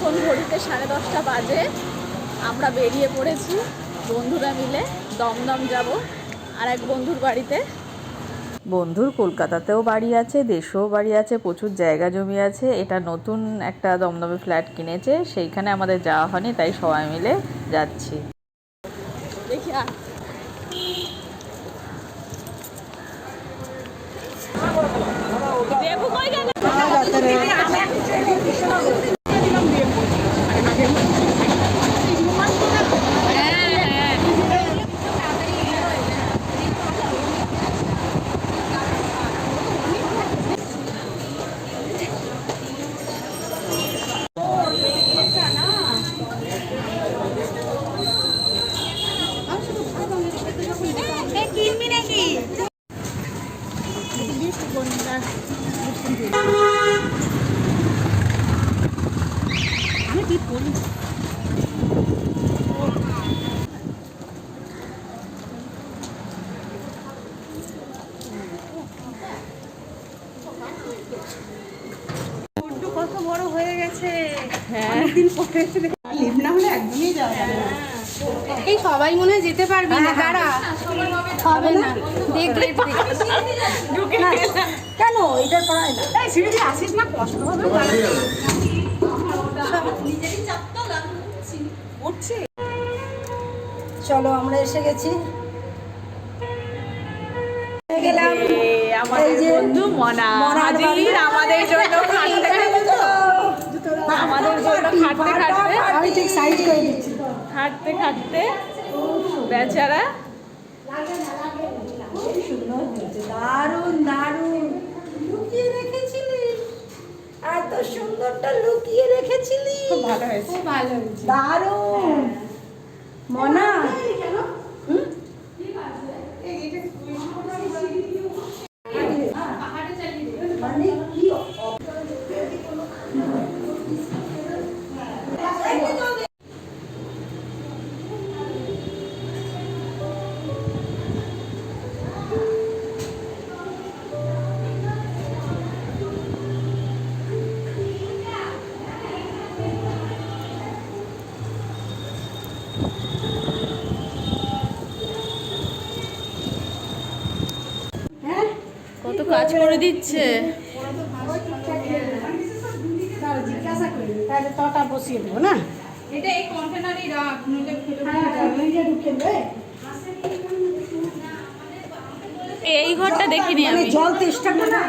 এখন ঘড়িতে 10:30 বাজে। আমরা বেরিয়ে পড়েছি বন্ধুরা মিলে। দমদম যাব আর এক বন্ধুর বাড়িতে। বন্ধুর কলকাতাতেও বাড়ি আছে, দেশেও বাড়ি আছে, প্রচুর জায়গা জমি আছে। এটা নতুন একটা দমদমে ফ্ল্যাট কিনেছে, সেইখানে আমাদের যাওয়া হয়নি, তাই সবাই মিলে যাচ্ছি। দেখি দেবু কই গেল? কত বড় হয়ে গেছে। হ্যাঁ, অনেকদিন পরে লিভ না হলে একদমই যাওয়া যাবে না। এই সবাই মনে হয় যেতে পারবি না, দাঁড়া হবে না, দেখলে কেন এটা করায় না? এই সিঁড়ি দিয়ে আসিস না, কষ্ট হবে। চলো আমরা এসে গেছি। আমাদের বন্ধু মনা হাজির আমাদের জন্য খাটতে খাটতে আমি ঠিক সাইজ করে দিচ্ছি। খাটতে খাটতে বেচারা। দারুণ দারুণ লুকিয়ে রেখেছিলি, এত সুন্দরটা লুকিয়ে রেখেছিলি। খুব ভালো হয়েছে, খুব ভালো হয়েছে, দারুণ মনা। মানে কি কত কাজ করে দিচ্ছে। জিজ্ঞাসা করি তাহলে তটা বসিয়ে দেবো না। এটা এই কন্টেনারই রাখ, নইলে ঢুকে এই ঘরটা দেখিনি আমি। জল তেষ্টাটা না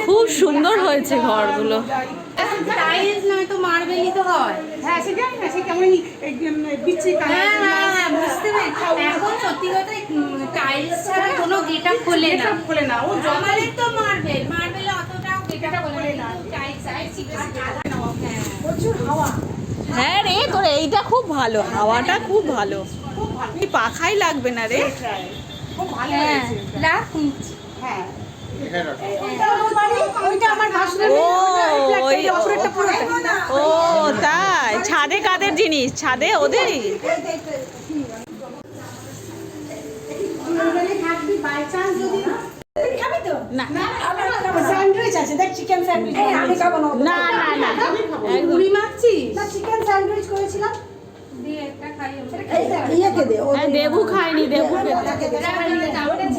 খুব সুন্দর হয়েছে ঘরগুলো। টাইলস নয় তো মার্বেলই তো হয়। হ্যাঁ সে জানি না, সে কেমন বিচ্ছি কালার। হ্যাঁ বুঝতে পেরেছি। এখন সত্যি কথা টাইলস ছাড়া কোনো গেটআপ খোলে না। ও জমালে তো মার্বেলে অতটাও গেটআপ খোলে না। টাইলস আর প্রচুর হাওয়া। হ্যাঁ রে, তোর এইটা খুব ভালো, হাওয়াটা খুব ভালো, পাখাই লাগবে না রে। খুব ভালো হয়েছে। লাখ হ্যাঁ ওইটা আমার ভাসুরের। ও তাই, ছাদে কাদের জিনিস? ছাদে ওদেরই। না না স্যান্ডউইচ আছে, দেখ চিকেন স্যান্ডউইচ। আমি খাবো না, না না না, মুড়ি মাখছিস না? চিকেন স্যান্ডউইচ করেছিলাম, দিয়ে একটা খাই আমরা। ইয়েকে দে, দেবু খায়নি, দেবু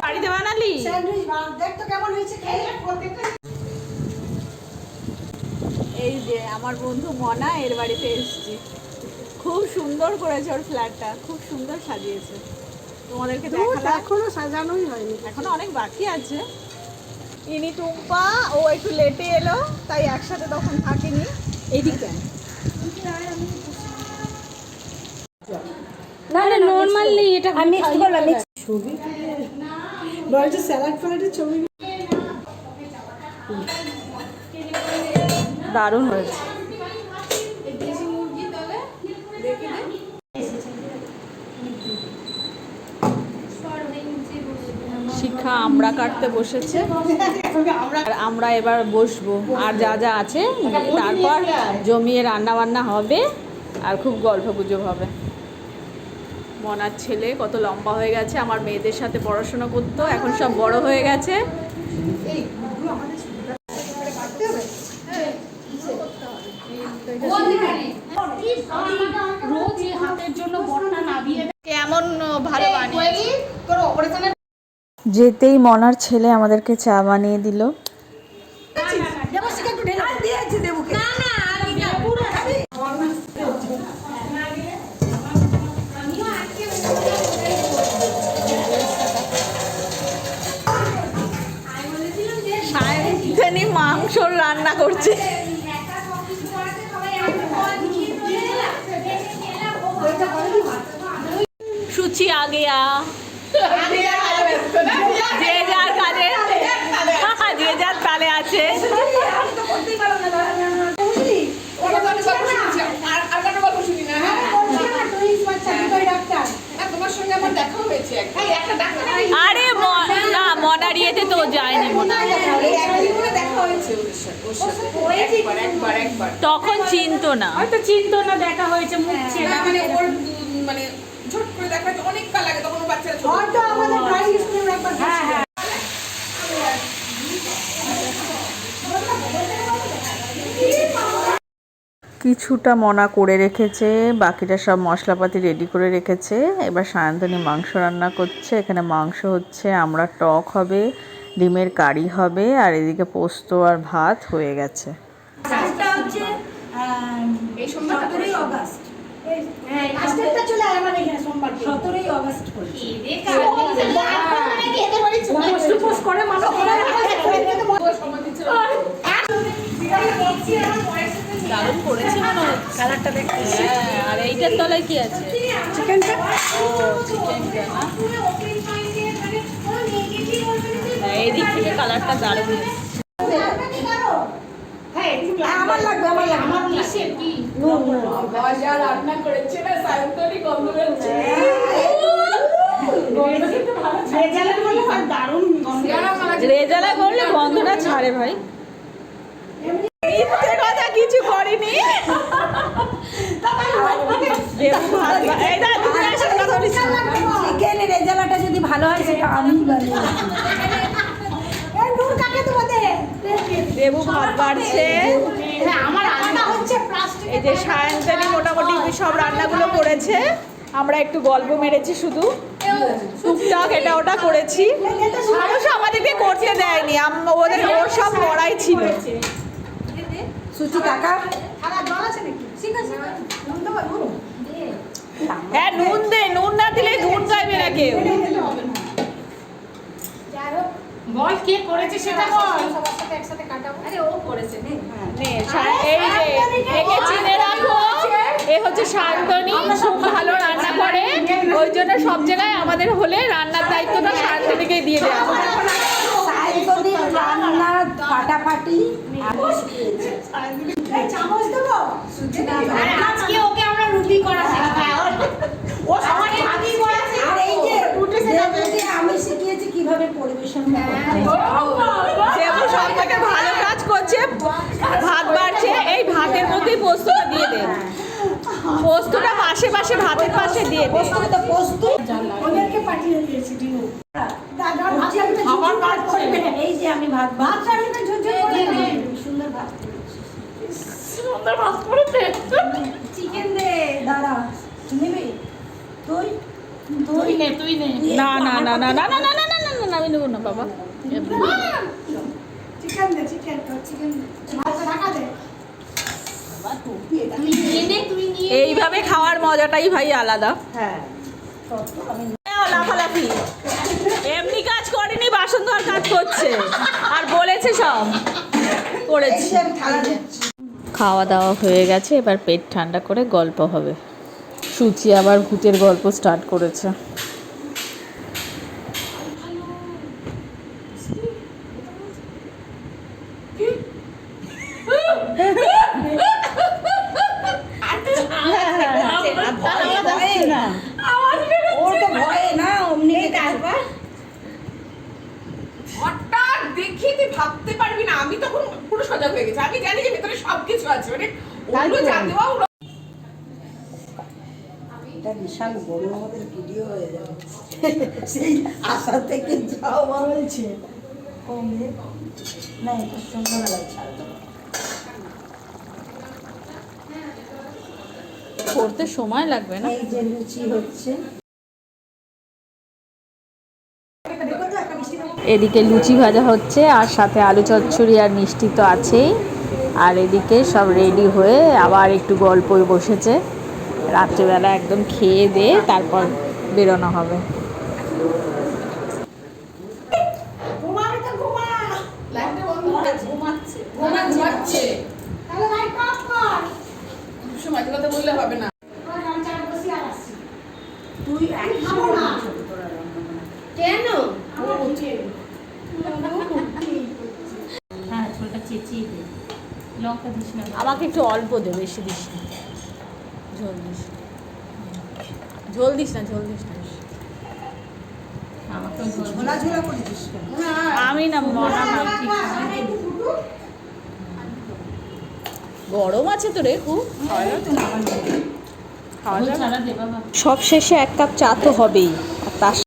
বাড়িতে বানালি স্যান্ডউইচ দেখ তো কেমন হয়েছে খেয়ে। এই যে আমার বন্ধু মনা, এর বাড়িতে এসেছি। খুব সুন্দর করেছে, ওর ফ্ল্যাটটা খুব সুন্দর সাজিয়েছে। তোমাদেরকে দেখালাম। এখনো সাজানোই হয়নি, এখনো অনেক বাকি আছে। ইনি টুম্পা, ও একটু লেটে এলো, তাই একসাথে তখন থাকিনি। এইদিকে না না নরমালি এটা আমি মিক্স করলাম। ছবি বলছে স্যালাড ফ্যালাডের ছবি দারুণ হয়েছে। শিখা আমরা কাটতে বসেছে, আর আমরা এবার বসবো। আর যা যা আছে তারপর জমিয়ে রান্না বান্না হবে, আর খুব গল্প গুজব হবে। মনার ছেলে কত লম্বা হয়ে গেছে, আমার মেয়েদের সাথে পড়াশোনা করতো, এখন সব বড় হয়ে গেছে। রোজ এই হাতের জন্য বড়টা নাবিয়ে কেমন ভালো বানিয়েছে। তোর অপারেশনের যেতেই মনার ছেলে আমাদেরকে চা বানিয়ে দিল। দেবশ্রীকে একটু ঢেলে দিয়েছি দেবুকে। না না আমি না পুরো খাবি। সায়ন্তিনী মাংস রান্না করছে। সুচি आ गया, যে যার কাজে যে যার তালে আছে। আরে না মনারিয়েতে তো যায়নি মনে হয়। তখন চিনতো না, হয়তো চিনতো না, দেখা হয়েছে মুখ ছিল মানে ওর মানে ঝট করে দেখা যায় অনেক কাল লাগে, তখন বাচ্চারা ছোট। হয়তো আমাদের ড্রয়িং স্কুলের একবার হ্যাঁ হ্যাঁ কিছুটা মনা করে রেখেছে, বাকিটা সব মশলাপাতি রেডি করে রেখেছে। এবার সায়ন্তনী মাংস রান্না করছে। এখানে মাংস হচ্ছে, আমরা টক হবে, ডিমের কারি হবে, আর এদিকে পোস্ত আর ভাত হয়ে গেছে। এই সোমবার 17ই অগস্ট। হ্যাঁ আজকেরটা চলে আয় আমার এখানে সোমবার 17ই অগস্ট পড়ছে। পোস্ট করে মানুষ করে দারুণ করেছে মনে হচ্ছে, কালারটা দেখতে। হ্যাঁ, আর এইটার তলায় কি আছে? চিকেনটা ও চিকেনটা না? হ্যাঁ, এই দিক থেকে কালারটা দারুণ এসেছে। আমার লাগবে আমার কিসের কি নুন ভাজা রান্না করেছে না সায়ন্তনী, গন্ধ বেরোচ্ছে। রেজাল্ট বলে আর দারুণ গন্ধ। রেজালা করলে গন্ধটা ছাড়ে ভাই। মিথ্যে কথা কিছু করিনি। চিকেনের রেজাল্টটা যদি ভালো হয় সেটা আমি বানিয়েছি। এই নূর কাকে দেবো দে। দেবু ভাত বাড়ছে। হ্যাঁ আমার রান্না হচ্ছে প্লাস্টিক। এই যে সায়ন্তনী মোটামুটি সব রান্নাগুলো করেছে, আমরা একটু গল্প মেরেছি শুধু, টুকটাক এটা ওটা করেছি। অবশ্য আমাদেরকে করতে দেয়নি, ওদের ওর সব পড়াই ছিল। সুচি কাকা খাবার জল আছে নাকি? ঠিক আছে নুন দেবো নুন হ্যাঁ নুন দে, নুন না দিলে নুন খাইবে না কেউ। বল কে করেছে সেটা বল। সবার সাথে একসাথে কাটাবো। আরে ও করেছে নে। নে, এই যে একে চিনে রাখো, এ হচ্ছে সায়ন্তনী, খুব ভালো রান্না করে। ওই জন্য সব জায়গায় আমাদের হলে রান্নার দায়িত্বটা সায়ন্তনীকেই দিয়ে দেওয়া হয়। সায়ন্তনীর রান্না ফাটাফাটি আমি শিখিয়েছি। চামচ দেবো? আরে আজকে ওকে আমরা রুটি করা শেখাবো। ও সবাই ভাগি করা শেখাবো। আর এই যে দেবুকে আমি শিখিয়েছি কিভাবে পরিবেশন করতে। দেবু সব থেকে ভালো কাজ করছে, ভাত বাড়ছে, এই ভাতের মধ্যেই পোস্তটা দিয়ে দে। পোস্তটা পাশে পাশে ভাতের পাশে দিয়ে দে। তো পোস্ত ওদেরকে পাঠিয়ে দিয়েছি ডিও। দাদা খাবার কাজ করবে। এই যে আমি ভাত রান্নাটা ঝুরঝুর করে সুন্দর ভাত। সুন্দর ভাত করেছে। চিকেন দে দাঁড়া নিবি তুই তুই নে না না না না না না না না না না, আমি নেবো না বাবা। চিকেন দে চিকেন ভাত রাখা দে এইভাবে খাওয়ার মজাটাই ভাই আলাদা। হ্যাঁ লাফালাফি এমনি কাজ করেনি, বাসন ধোয়ার কাজ করছে আর বলেছে সব করেছি। খাওয়া দাওয়া হয়ে গেছে, এবার পেট ঠান্ডা করে গল্প হবে। সুচি আবার ভূতের গল্প স্টার্ট করেছে। ওর তো ভয়ে না অমনি হঠাৎ দেখি তুই ভাবতে পারবি না, আমি তখন পুরো সজাগ হয়ে গেছি। আমি জানি যে ভিতরে সবকিছু আছে, মানে ওগুলো জানতে পারবো। এটা বিশাল বড় আমাদের ভিডিও হয়ে যাবে। সেই আশা থেকে যাও বলছে কমে না, এটা সন্ধ্যাবেলায় ছাড়বো। করতে সময় লাগবে না। এই যে লুচি হচ্ছে। এদিকে লুচি ভাজা হচ্ছে আর সাথে আলু চচ্চড়ি আর মিষ্টি তো আছেই। আর এদিকে সব রেডি হয়ে আবার একটু গল্পই বসেছে। রাত্রেবেলা একদম খেয়ে দিয়ে তারপর বেরোনো হবে। লাইটটা বন্ধ করে ঘুমাচ্ছে। ঘুমাচ্ছে। সময় কথা বললে হবে না। তুই খাবো না কেন? হ্যাঁ ঝোলটা চেঁচিয়ে দে, লঙ্কা দিস না। আমাকে একটু অল্প দে, বেশি দিস না। ঝোল দিস না। ঝোল দিস না, ঝোল দিস না। আমাকে ঝোলা ঝোলা করে দিস কেন? আমি না মনা না, ঠিক গরম আছে তো রে খুব। খাওয়া যাবে? ছাড়া দে বাবা। সব শেষে 1 কাপ চা তো হবেই, আর তার